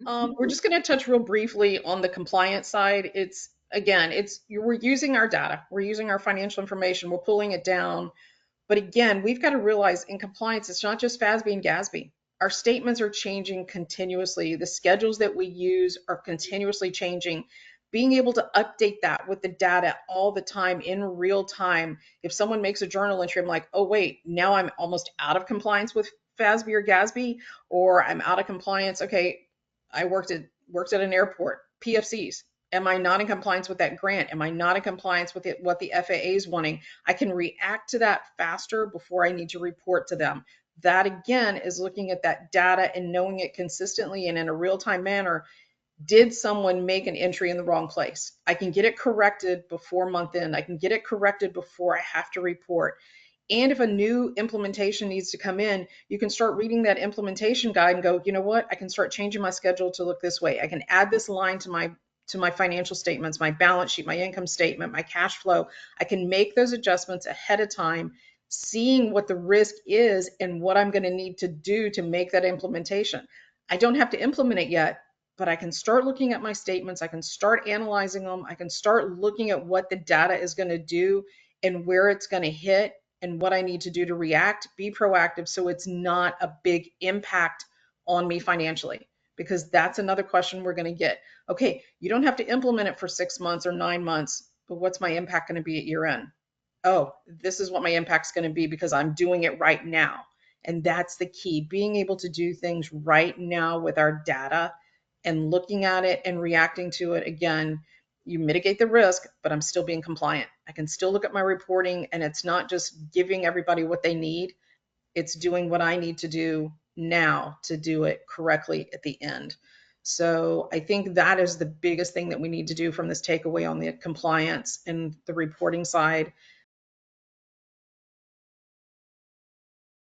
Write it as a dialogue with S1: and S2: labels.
S1: We're just going to touch real briefly on the compliance side. It's again, we're using our data, we're using our financial information, we're pulling it down. But again, we've got to realize in compliance, it's not just FASB and GASB. Our statements are changing continuously. The schedules that we use are continuously changing. Being able to update that with the data all the time in real time. If someone makes a journal entry, I'm like, oh, wait, now I'm almost out of compliance with FASB or GASB, or I'm out of compliance. Okay, I worked at an airport, PFCs. Am I not in compliance with that grant? Am I not in compliance with what the FAA is wanting? I can react to that faster before I need to report to them. That again is looking at that data and knowing it consistently and in a real time manner. Did someone make an entry in the wrong place? I can get it corrected before month end. I can get it corrected before I have to report. And if a new implementation needs to come in, you can start reading that implementation guide and go, you know what? I can start changing my schedule to look this way. I can add this line to my financial statements, my balance sheet, my income statement, my cash flow. I can make those adjustments ahead of time, seeing what the risk is and what I'm going to need to do to make that implementation. I don't have to implement it yet, but I can start looking at my statements. I can start analyzing them. I can start looking at what the data is going to do and where it's going to hit and what I need to do to react, be proactive so it's not a big impact on me financially. Because that's another question we're going to get. Okay, you don't have to implement it for 6 months or 9 months, but what's my impact going to be at year end? Oh, this is what my impact's going to be because I'm doing it right now. And that's the key, being able to do things right now with our data and looking at it and reacting to it. Again, you mitigate the risk, but I'm still being compliant. I can still look at my reporting and it's not just giving everybody what they need. It's doing what I need to do now to do it correctly at the end. So I think that is the biggest thing that we need to do from this takeaway on the compliance and the reporting side.